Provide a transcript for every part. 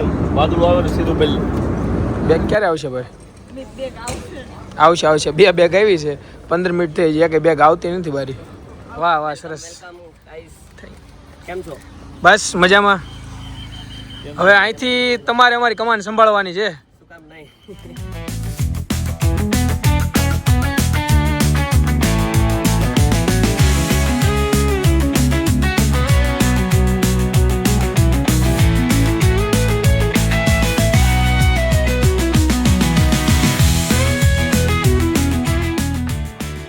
હાલ વાદળું આવે ને સીધું પેલી બેગ ક્યારે આવશે ભાઈ? આવશે બે બેગ આવી છે 15 મિનિટ થઈ જાય કે બેગ આવતી નથી બારી. વાહ વાહ સરસ. કેમ છો? બસ મજામાં. હવે અહીંથી તમારે અમારી કમાન સંભાળવાની છે. શું કામ નહીં?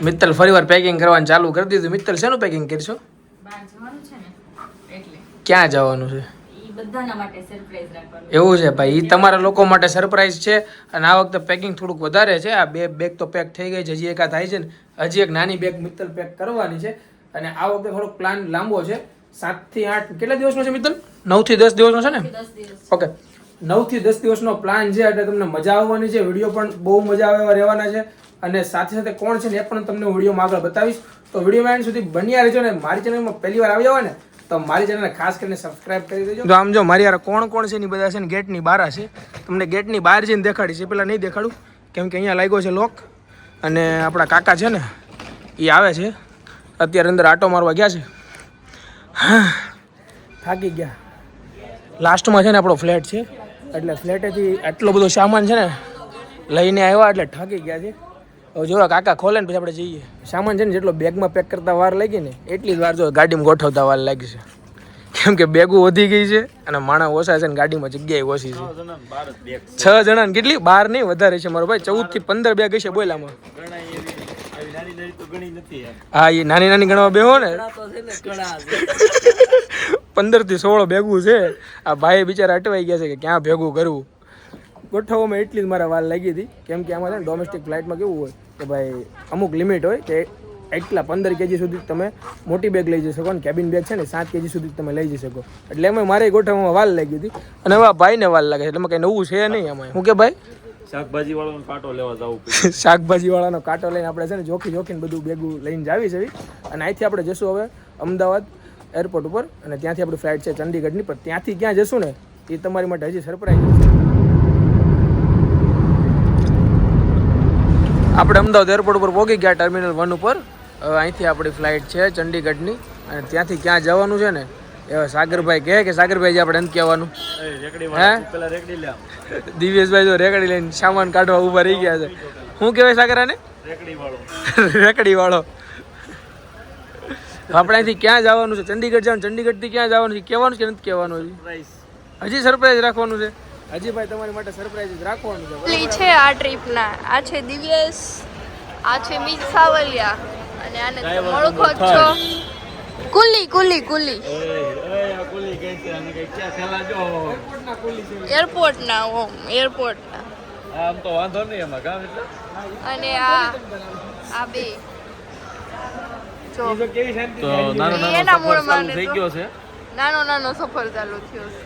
મિત્તલ ફરીવાર પેકિંગ કરવાનું ચાલુ કરી દીધું. મિત્તલ શેનું પેકિંગ કરશો? ક્યાં જવાનું છે? એવું છે ભાઈ, એ તમારા લોકો માટે સરપ્રાઈઝ છે. અને આ વખતે પેકિંગ થોડુંક વધારે છે. આ બે બેગ તો પેક થઈ ગઈ છે, હજી એકા થાય છે ને હજી એક નાની બેગ મિત્તલ પેક કરવાની છે. અને આ વખતે થોડોક પ્લાન લાંબો છે. 7 થી 8 કેટલા દિવસનો છે મિત્તલ? 9 થી 10 દિવસનો છે ને? ઓકે, 9 થી 10 દિવસનો પ્લાન છે. એટલે તમને મજા આવવાની છે. વિડીયો પણ બહુ મજા આવે એવા રહેવાના છે. અને સાથે સાથે કોણ છે ને એ પણ તમને વિડીયોમાં આગળ બતાવીશ. તો વિડીયોમાં એન્ડ સુધી બન્યા રહેજો. ને મારી ચેનલમાં પહેલી વાર આવ્યા હોય ને તો મારી ચેનલને ખાસ કરીને સબસ્ક્રાઇબ કરી દેજો. તો આમ જો મારી યાર કોણ કોણ છે ને બધા છે ને ગેટની બહાર છે. તમને ગેટની બહાર જઈને દેખાડીશ. એ પહેલાં નહીં દેખાડું કેમ કે અહીંયા લાગ્યો છે લોક. અને આપણા કાકા છે ને એ આવે છે અત્યારે, અંદર આટો મારવા ગયા છે. હા, થાકી ગયા. લાસ્ટમાં છે ને આપણો ફ્લેટ છે, એટલે ફ્લેટેથી આટલો બધો સામાન છે ને લઈને આવ્યા એટલે થાકી ગયા છે. હવે જો કાકા ખોલે ને પછી આપણે જઈએ. સામાન છે ને જેટલો બેગમાં પેક કરતા વાર લાગી ને એટલી જ વાર જો ગાડીમાં ગોઠવતા વાર લાગી છે. કેમ કે બેગો વધી ગઈ છે અને માણસ ઓછા છે ને ગાડીમાં જગ્યાએ ઓછી છે. 6 જણા કેટલી? 12 નહીં વધારે છે મારો ભાઈ. 14 થી 15 બેગ હશે બોલામાં. હા, એ નાની નાની ગણવા બેહો ને 15 થી 16 ભેગું છે. આ ભાઈ બિચારા અટવાઈ ગયા છે કે ક્યાં ભેગું કરવું. ગોઠવવામાં એટલી જ મારા વાર લાગી હતી. કેમ કે આમાં છે ને ડોમેસ્ટિક ફ્લાઇટમાં કેવું હોય કે ભાઈ અમુક લિમિટ હોય કે એટલા 15 kg સુધી તમે મોટી બેગ લઈ જઈ શકો. ને કેબિન બેગ છે ને 7 kg સુધી તમે લઈ જઈ શકો. એટલે એમાં મારે ગોઠવવામાં વાર લાગી હતી. અને હવે ભાઈને વાર લાગે છે એટલે કંઈ નવું છે નહીં આમાં. હું કે ભાઈ શાકભાજી વાળાનો કાંટો લેવા જવું. શાકભાજી વાળાનો કાંટો લઈને આપણે છે ને જોખીને બધું ભેગું લઈને જાવી છે. અને અહીંથી આપણે જશું હવે અમદાવાદ એરપોર્ટ ઉપર. અને ત્યાંથી આપણી ફ્લાઇટ છે ચંડીગઢની. પણ ત્યાંથી ક્યાં જશું ને એ તમારી માટે હજી સરપ્રાઈઝ છે. આપણે અમદાવાદ એરપોર્ટ ઉપર પહોંચી ગયા ટર્મિનલ 1 ઉપર. અહીંથી આપણી ફ્લાઇટ છે ચંડીગઢની. અને ત્યાંથી ક્યાં જવાનું છે ને એવા સાગરભાઈ કહે કે સાગરભાઈ આપણે અંત કહેવાનું. દિવ્યેશભાઈ જો રેકડી લઈને સામાન કાઢવા ઊભા રહી ગયા છે. શું કહેવાય સાગરાને? રેકડી વાળો. આપણે અહીંથી ક્યાં જવાનું છે? ચંડીગઢ જવાનું. ચંડીગઢથી ક્યાં જવાનું છે કહેવાનું કે નથી કહેવાનું? હજી સરપ્રાઈઝ રાખવાનું છે. હજી ભાઈ તમારી માટે સરપ્રાઈઝ રાખવાનું છે. છે આ ટ્રીપના. આ છે દિવ્યેશ, આ છે મીત સાવલિયા અને આને ઓળખો છો કુલી કુલી કુલી એરપોર્ટના એરપોર્ટના. આમ તો વાંધો નહીં એમાં કામ એટલે. અને આ બે જો તો નાનો એના મૂળમાં થઈ ગયો છે. નાનો સફર ચાલુ થયો છે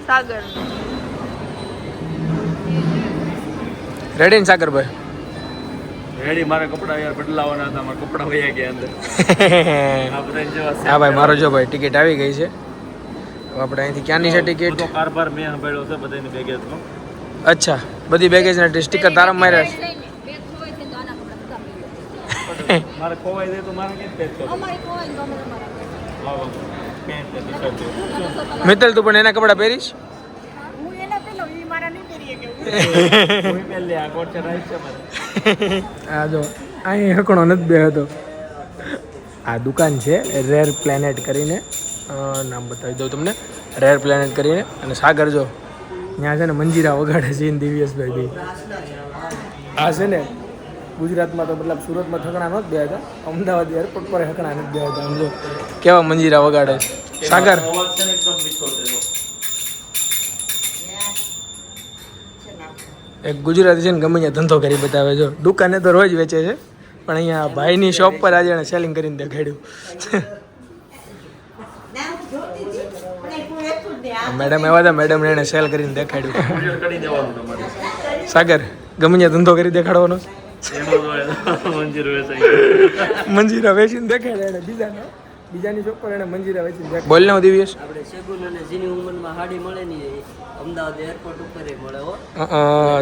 સાગર. રેડી ને સાગરભાઈ? રેડી. મારે કપડા યાર બદલાવાના હતા. મારા કપડા વયા ગયા અંદર. હા ભાઈ મારો જો ભાઈ ટિકિટ આવી ગઈ છે. આપણે અહીંથી ક્યાંની છે ટિકિટ? કારભાર મેં સંભાળ્યો છે બધાની બેગેજમાં. અચ્છા, બધી બેગેજ ને સ્ટીકર તારા માર્યા છે. મારે ખોવાઈ જાય તો મારે કેમ પેક કરો? મિત્તલ તું પણ એના કપડા પહેરીશ? હા જો અહીં હકણો નથી બે હતો. આ દુકાન છે રેર પ્લેનેટ કરીને. નામ બતાવી દઉં તમને. રેર પ્લેનેટ કરીને. અને સાગર જો ત્યાં છે ને મંજીરા વગાડે છે દિવ્યેશભાઈ બી. આ છે ને ગુજરાતમાં તો મતલબ સુરતમાં ઠકણા નહોત બે હતા, અમદાવાદ એરપોર્ટ પર ઠકણા નથી બે હતા. સમજો કેવા મંજીરા વગાડે છે સાગર. એક ગુજરાતી છે ને ગમે ત્યાં ધંધો કરી બતાવે. જો દુકાને તો રોજ વેચે છે પણ અહીંયા ભાઈની શોપ પર આજે એને સેલિંગ કરીને દેખાડ્યું. મેડમ એવા હતા, મેડમ એને સેલ કરીને દેખાડ્યું. સાગર ગમે ત્યાં ધંધો કરી દેખાડવાનો. મંજીરા વેચીને દેખાડે એને બીજાનો. બીજાની શોપ પર એને મંજીરા વેચી બોલ ને દિવ્યેશ. આપણે સેગુન અને ઝીની ઉંમરમાં હાડી મળે ને અમદાવાદ એરપોર્ટ ઉપર મળે હો.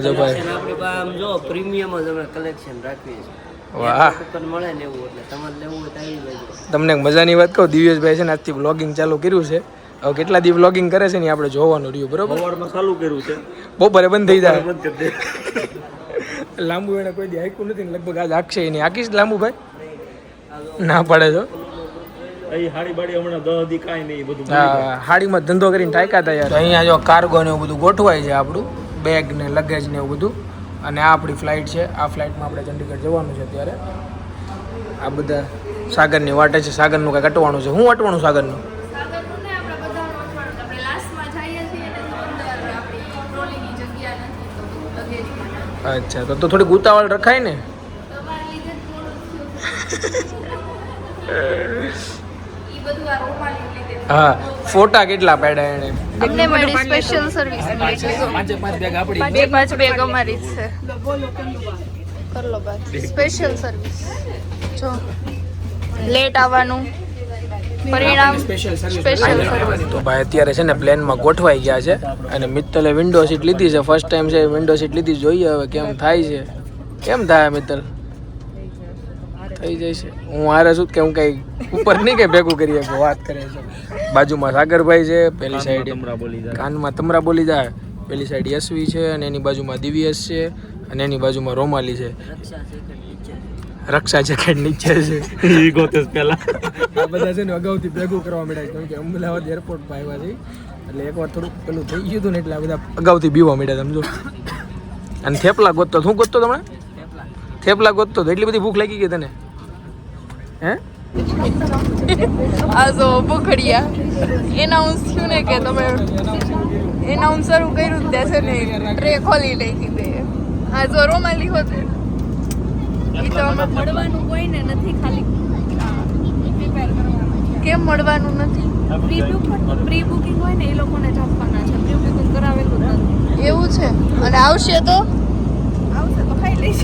જો ભાઈ Collection આપણી પાસે આમ જો પ્રીમિયમ જ અમે કલેક્શન રાખીએ છીએ. વાહ Airport ઉપર મળે ને એવું એટલે તમારે લેવું હોય તો આવી જજો. તમને એક મજાની વાત કહું, દિવ્યેશભાઈ છે ને આજથી બ્લોગિંગ ચાલુ કર્યું છે. હવે કેટલા દી બ્લોગિંગ કરે છે ને આપણે જોવાનું રહ્યું, બરોબર? સવારમાં ચાલુ કર્યું છે, બપોરે બંધ થઈ જાય. બંધ કરી દે. લાંબુ એને કોઈ દી હાંક્યું નથી ને લગભગ આજ હાંકશે નહીં. હાંકીશ લાંબુ ભાઈ? ના પડે છો. અહીં હાડી બાડી હમણાં 10 દી કાંઈ નહીં, બધું હા, હાડીમાં ધંધો કરીને ટાયકા હતા યાર. અહીંયા જો કાર્ગો ને એવું બધું ગોઠવાય છે, આપણું બેગ ને લગેજ ને એવું બધું. અને આ આપણી ફ્લાઇટ છે. આ ફ્લાઇટમાં આપણે ચંડીગઢ જવાનું છે અત્યારે. આ બધા સાગરની વાટે છે. સાગરનું કંઈક અટવાનું છે. હું અટવાનું સાગરનું? અચ્છા, તો થોડીક ઉતાવળ રખાય ને. હા, ફોટા કેટલા પાડ્યા એને. અમને મળી સ્પેશિયલ સર્વિસ મળી છે. પાંચે પાંચ બેગ આપણી. બે પાંચ બેગ અમારી જ છે. કર લો બાત. Special service. જો લેટ આવવાનું પરિણામ સ્પેશિયલ સર્વિસ. Special service. તો ભાઈ અત્યારે છે ને પ્લેનમાં ગોઠવાઈ ગયા છે અને મિત્તલે વિન્ડો સીટ લીધી છે. ફર્સ્ટ ટાઈમ છે વિન્ડો સીટ લીધી. જોઈએ હવે કેમ થાય છે. કેમ થાય મિત્તલ? થઈ જાય છે. હું હારે છું કે હું કઈ ઉપર નહીં કઈ ભેગું કરી શકું. વાત કરે છે. બાજુમાં સાગરભાઈ છે, પેલી સાઈડ કાનમાં તમરા બોલી જાય, પેલી સાઈડ યશવી છે અને એની બાજુમાં દિવ્યેશ છે અને એની બાજુમાં રોમાલી છે. રક્ષા જેકેટ નીચે છે. ઈ ગોતે પહેલા આ બધા છે ને અગાઉથી ભેગું કરવા માંડ્યા છે, કેમ કે અમદાવાદ એરપોર્ટ પર આવ્યા છે એટલે એકવાર થોડુંક પેલું થઈ ગયું હતું ને એટલે આ બધા અગાઉથી બીવા માંડ્યા. સમજો. અને થેપલા ગોતતો. શું ગોતતો તમે? થેપલા ગોતતો તો એટલી બધી ભૂખ લાગી ગઈ તને? હે? આ જો ભૂખડિયા એનાઉન્સ થયું ને કે તમે એનાઉન્સ શરૂ કર્યું ત્યાં છે ને ટ્રે ખોલી નાખી દે. આ જો રોમાલી હોત એ તો આમાં મળવાનું કોઈ ને નથી, ખાલી પ્રિપેર કરવાનું. કેમ મળવાનું નથી? પ્રી બુકિંગ હોય ને એ લોકોને જ આપવાના છે. પ્રી બુકિંગ કરાવેલું નથી. એવું છે? અને આવશે તો ખાઈ લઈશ.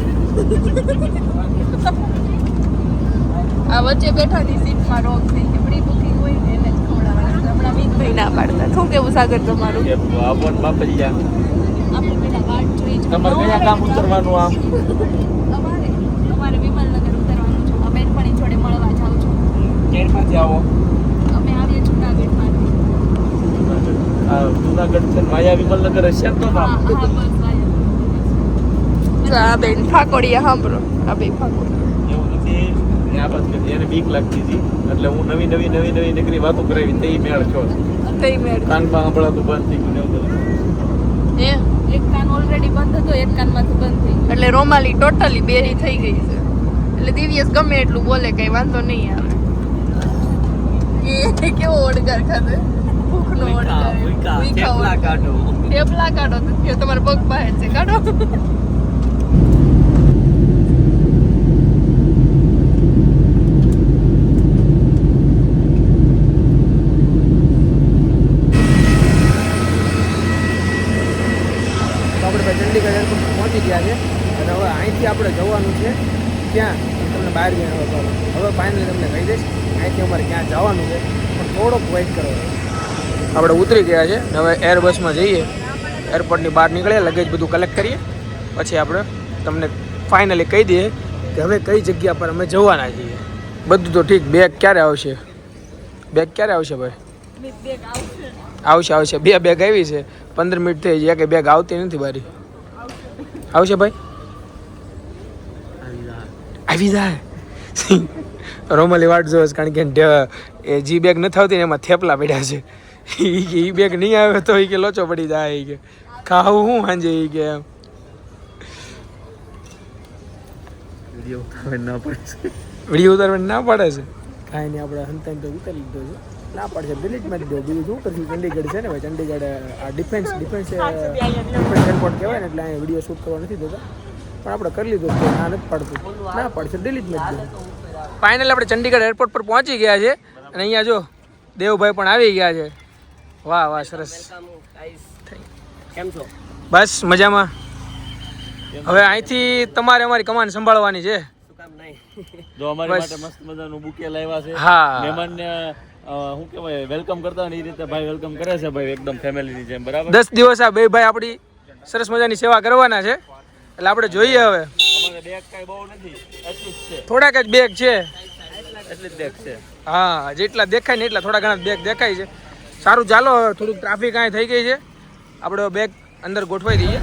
આ વચ્ચે બેઠાની સીટમાં રોગ થઈ કે પ્રી બુકિંગ હોય ને એને જ ખવડાવવાનું. હમણાં મીતભાઈ ના પાડતા. શું કેવું સાગર તમારું? આપણ બાપજી જા. આપણે પેલા વાટ જોઈ છે. તમારે કયા કામ ઉતરવાનું આમ? અમારે વિમલનગર ઉતરવાનું છે. અમે બેનપણી જોડે મળવા જાઉં છું. ક્યાંથી આવો? અમે આવીએ જુનાગઢમાંથી. આ જુનાગઢ છે માયા વિમલનગર હશે તો હા હા બસ વાયા. આ બેન ફાકોડિયા સાંભળો. આ બે ફાકોડિયા એવું નથી. આ બસ એને બીક લાગતી હતી એટલે હું નવી નગરી વાતો કરાવી તે મેળ છો. કઈ મેળ? કાનમાં સાંભળાતું બંધ થઈ ગયું ને એવું બધું. એક કાન ઓલરેડી બંધ હતો, એક કાનમાંથી બંધ થઈ ગયું. એટલે રોમાલી ટોટલી બેરી થઈ ગઈ છે. એટલે દિવ્યેશ ગમે એટલું બોલે કઈ વાંધો નહીં આવે. એ કેવો ઓડગાર ખાધે? ભૂખનો ઓડગાર. થેપલા કાઢો. થેપલા કાઢો તો તમારે પગ બહાર છે, કાઢો. ચંડીગઢ એરપોર્ટ પહોંચી ગયા છે અને હવે અહીંથી આપણે જવાનું છે ક્યાં તમને બહાર ગયા હવે ફાઇનલી તમને કહી દઈશ અહીંથી અમારે ક્યાં જવાનું છે, પણ થોડોક વેઇટ કરો. આપણે ઉતરી ગયા છે ને હવે એર બસમાં જઈએ, એરપોર્ટની બહાર નીકળીએ, લગેજ બધું કલેક્ટ કરીએ, પછી આપણે તમને ફાઇનલી કહી દઈએ કે હવે કઈ જગ્યા પર અમે જવાના છીએ. બધું તો ઠીક, બેગ ક્યારે આવશે? બેગ ક્યારે આવશે ભાઈ? આવશે. બે બેગ આવી છે, 15 મિનિટ થઈ જાય કે બેગ આવતી નથી બારી. આવશે ભાઈ? આવી જાય. રોમલી વાટ જોવે છે, કારણ કે એ જી બેગ નથી આવતી ને એમાં થેપલા પડ્યા છે. એ બેગ નહીં આવે તો એ કે લોચો પડી જાય. એ કે ખાવું હું સાંજે એ કે એમ વિડીયો ઉતારવાની ના પડે છે. કાંઈ નહીં, આપણે હંતાઈને તો ઉતારી લીધો છે. ના પડશે ડિલીટ મારી દો. બીજું શું કરશું? ચંડીગઢ છે ને ભાઈ, ચંડીગઢ આ ડિફેન્સ એરપોર્ટ કહેવાય ને એટલે અહીંયા વિડીયો શૂટ કરવા નથી દેતા, પણ આપણે કરી લીધું છે. ના નથી પડતું, ના પડશે ડિલીટ મારી દો. ફાઇનલ આપણે ચંડીગઢ એરપોર્ટ પર પહોંચી ગયા છે અને અહીંયા જો દેવભાઈ પણ આવી ગયા છે. વાહ વાહ, સરસ. કેમ છો? બસ મજામાં. હવે અહીંથી તમારે અમારી કમાન સંભાળવાની છે. શું કામ નહીં? જો અમારી માટે મસ્ત મજાનું બુકે લાવ્યા છે. હા. મહેમાનને શું કહેવાય વેલકમ કરતા હોય ને એ રીતે ભાઈ વેલકમ કરે છે ભાઈ, એકદમ ફેમિલીની જેમ. બરાબર. 10 દિવસ આ બે ભાઈ આપણી સરસ મજાની સેવા કરવાના છે, એટલે આપણે જોઈએ હવે. અમારે બેગ કાંઈ બહુ નથી, એટલું જ છે, થોડાક જ બેગ છે. એટલી જ બેગ છે. હા, જેટલા દેખાય ને એટલા થોડા ઘણા બેગ દેખાય છે. સારું, ચાલો થોડુંક ટ્રાફિક અહીં થઈ ગઈ છે, આપણે બેગ અંદર ગોઠવાઈ દઈએ.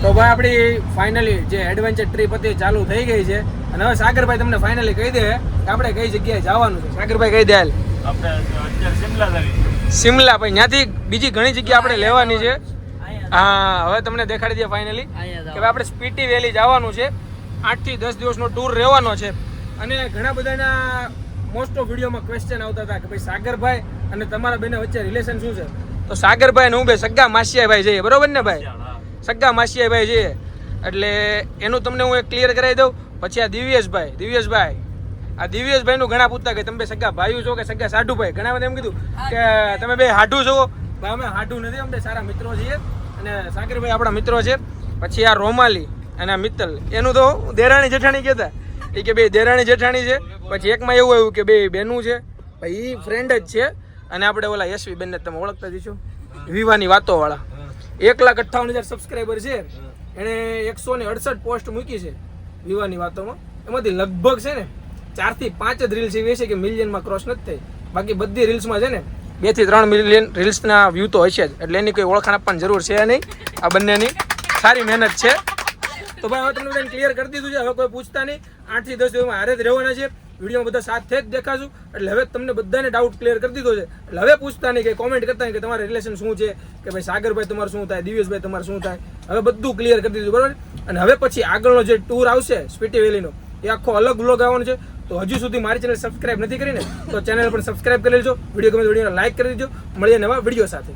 તો ભાઈ આપણી ફાઇનલી જે એડવેન્ચર ટ્રીપ હતી ચાલુ થઈ ગઈ છે, અને હવે સાગરભાઈ તમને ફાઇનલી કહી દે કે આપણે કઈ જગ્યાએ જવાનું છે. સાગરભાઈ કહી દે હાલ. આપણે અત્યારે શિમલા જવી. શિમલા ભાઈ, ત્યાંથી બીજી ઘણી જગ્યા આપણે લેવાની છે. હા, હવે તમને દેખાડી દઈએ ફાઇનલી કે ભાઈ આપણે સ્પીટી વેલી જવાનું છે. 8 થી 10 દિવસનો ટૂર રહેવાનો છે. અને ઘણા બધાના મોસ્ટ ઓફ વિડીયોમાં ક્વેશ્ચન આવતા હતા કે ભાઈ સાગરભાઈ અને તમારા બેને વચ્ચે રિલેશન શું છે. તો સાગરભાઈ ને હું બે સગ્ગા માસિયા ભાઈ જઈએ, બરોબર ને ભાઈ? સગ્ગા માસિયા ભાઈ જઈએ, એટલે એનું તમને હું એક ક્લિયર કરાવી દઉં. પછી આ દિવ્યેશભાઈ આ દિવ્યેશભાઈનું ઘણા પૂછતા કે તમે બે સગ્ગા ભાઈઓ છો કે સગ્ગા સાઢુભાઈ. ઘણા બધા એમ કીધું કે તમે બે હાઢું છો. ભાઈ અમે હાઢું નથી, અમે સારા મિત્રો છીએ, અને સાગરભાઈ આપણા મિત્રો છે. પછી આ રોમાલી અને આ મિત્તલ, એનું તો દેરાણી જેઠાણી કહેતા, એ કે બે દેરાણી જેઠાણી છે. પછી એકમાં એવું આવ્યું કે બે બેનું છે, ભાઈ એ ફ્રેન્ડ જ છે. અને આપણે ઓલા યશવી બેનને તમે ઓળખતા જ છો, વિવાની વાતો વાળા. 1,58,000 સબસ્ક્રાઈબર છે. એણે 168 પોસ્ટ મૂકી છે વિવાની વાતોમાં. એમાંથી લગભગ છે ને 4 થી 5 જ રીલ્સ એવી છે કે મિલિયનમાં ક્રોસ નથી થઈ. બાકી બધી રીલ્સમાં છે ને 2 થી 3 મિલિયન રીલ્સના વ્યૂ તો હશે જ. એટલે એની કોઈ ઓળખાણ આપવાની જરૂર છે નહીં. આ બંનેની સારી મહેનત છે. તો ભાઈ હવે તમને બધાને ક્લિયર કરી દીધું છે. હવે કોઈ પૂછતા નહીં. 8 થી 10 દિવસમાં હારે જ રહેવાના છે. વિડીયોમાં બધા સાથે જ દેખાશું. એટલે હવે તમને બધાને ડાઉટ ક્લિયર કરી દીધો છે. એટલે હવે પૂછતા નહીં, કે કોમેન્ટ કરતા નહીં કે તમારે રિલેશન શું છે, કે ભાઈ સાગરભાઈ તમારું શું થાય, દિવ્યેશભાઈ તમારું શું થાય. હવે બધું ક્લિયર કરી દીધું, બરાબર. અને હવે પછી આગળનો જે ટૂર આવશે સ્પીટી વેલીનો, એ આખો અલગ વ્લોગ આવવાનો છે. તો હજુ સુધી મારી ચેનલ સબસ્ક્રાઇબ નથી કરીને તો ચેનલ પણ સબસ્ક્રાઇબ કરી લેજો. વિડીયો ગમે તો વિડીયોને લાઈક કરી દેજો. મળીએ નવા વિડીયો સાથે.